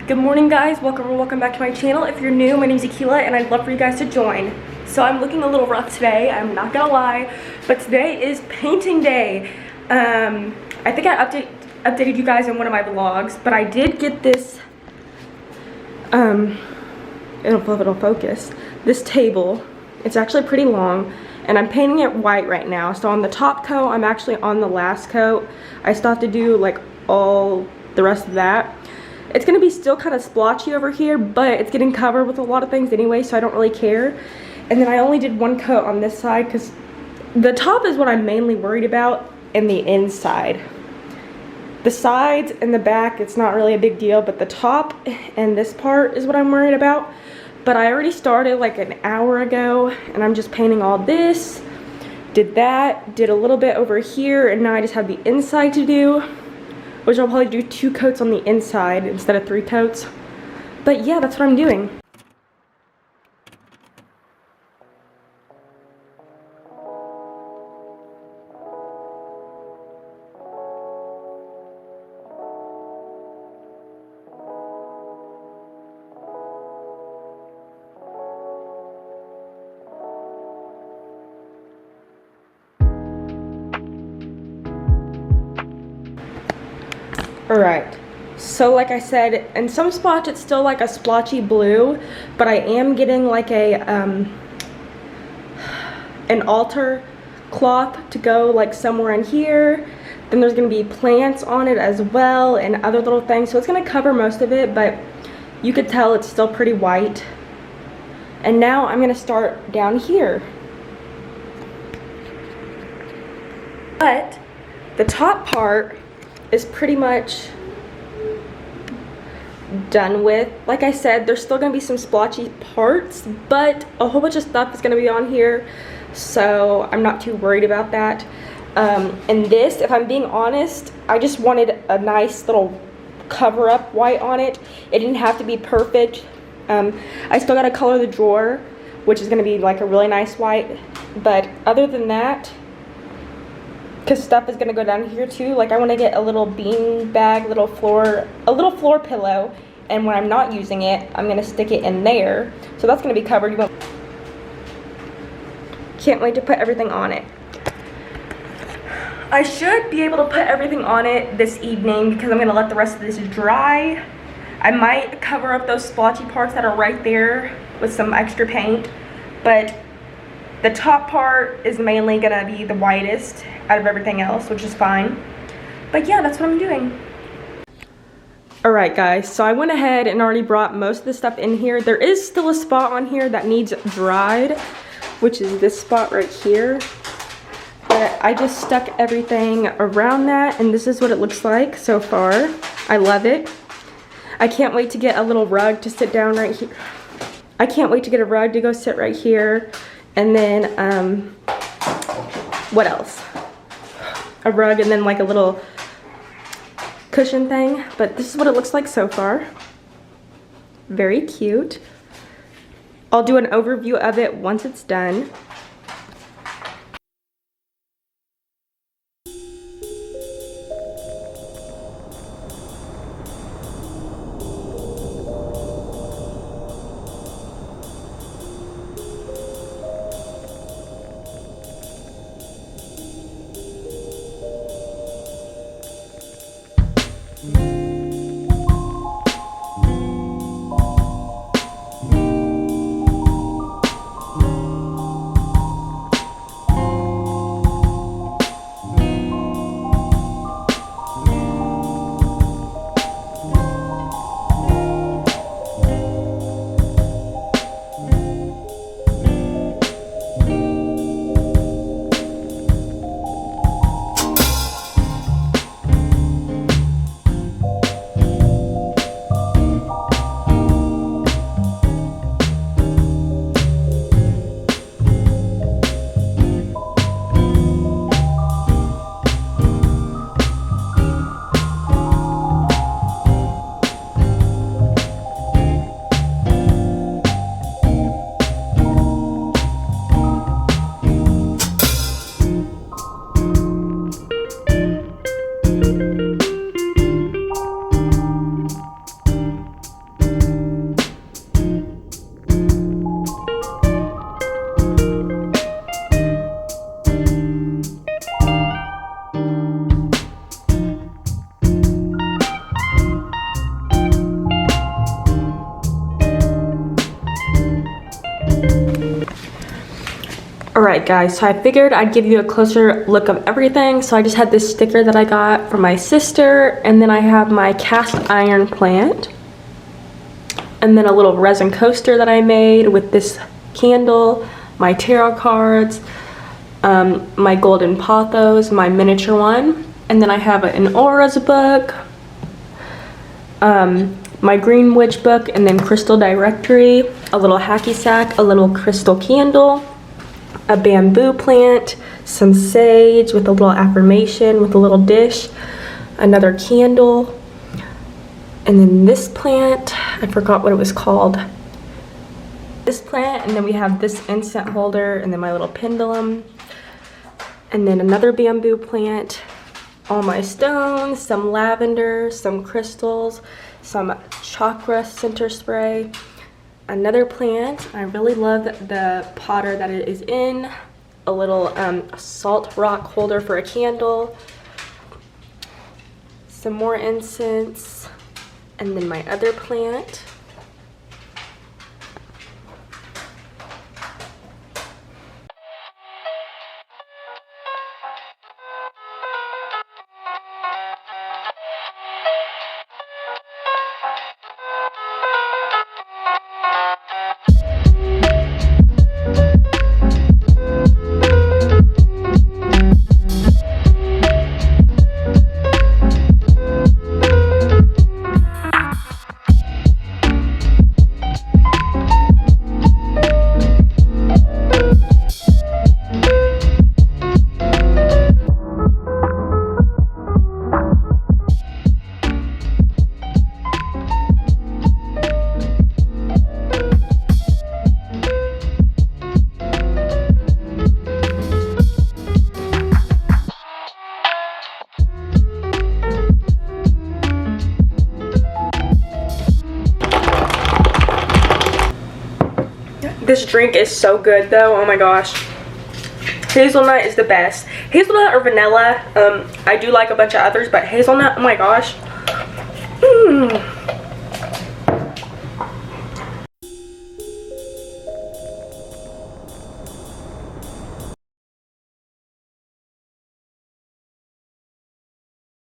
Good morning, guys. Welcome back to my channel. If you're new, my name is Aquila and I'd love for you guys to join. So I'm looking a little rough today, I'm not gonna lie, but today is painting day. I think I updated you guys in one of my vlogs, but I did get this, it'll focus, this table. It's actually pretty long and I'm painting it white right now. So on the top coat, I'm actually on the last coat. I still have to do like all the rest of that. It's gonna be still kind of splotchy over here, but it's getting covered with a lot of things anyway, so I don't really care. And then I only did one coat on this side because the top is what I'm mainly worried about, and the inside. The sides and the back, it's not really a big deal, but the top and this part is what I'm worried about. But I already started like an hour ago, and I'm just painting all this. Did that, did a little bit over here, and now I just have the inside to do, which I'll probably do 2 coats on the inside instead of 3 coats. But yeah, that's what I'm doing. Alright, so like I said, in some spots it's still like a splotchy blue, but I am getting like a an altar cloth to go like somewhere in here. Then there's going to be plants on it as well and other little things, so it's going to cover most of it, but you could tell it's still pretty white. And now I'm going to start down here. But the top part is pretty much done with. Like I said, there's still gonna be some splotchy parts, but a whole bunch of stuff is gonna be on here, so I'm not too worried about that. And this, if I'm being honest, I just wanted a nice little cover up white on it. It didn't have to be perfect. I still gotta color the drawer, which is gonna be like a really nice white, but other than that, because stuff is gonna go down here too. Like I want to get a little bean bag, a little floor pillow, and when I'm not using it, I'm gonna stick it in there. So that's gonna be covered. Can't wait to put everything on it. I should be able to put everything on it this evening because I'm gonna let the rest of this dry. I might cover up those splotchy parts that are right there with some extra paint, but the top part is mainly gonna be the whitest out of everything else, which is fine. But yeah, that's what I'm doing. Alright guys, so I went ahead and already brought most of the stuff in here. There is still a spot on here that needs dried, which is this spot right here. But I just stuck everything around that, and this is what it looks like so far. I love it. I can't wait to get a little rug to sit down right here. I can't wait to get a rug to go sit right here. And then, what else? A rug and then like a little cushion thing. But this is what it looks like so far. Very cute. I'll do an overview of it once it's done. Alright guys, so I figured I'd give you a closer look of everything. So I just had this sticker that I got from my sister, and then I have my cast iron plant, and then a little resin coaster that I made with this candle, my tarot cards, my golden pothos, my miniature one, and then I have an auras book, my green witch book, and then crystal directory, a little hacky sack, a little crystal candle, a bamboo plant, some sage with a little affirmation with a little dish, another candle, and then this plant, I forgot what it was called. This plant, and then we have this incense holder, and then my little pendulum, and then another bamboo plant, all my stones, some lavender, some crystals, some chakra center spray, another plant. I really love the potter that it is in, a little salt rock holder for a candle, some more incense, and then my other plant. This drink is so good though, oh my gosh. Hazelnut is the best. Hazelnut or vanilla, I do like a bunch of others, but hazelnut, oh my gosh.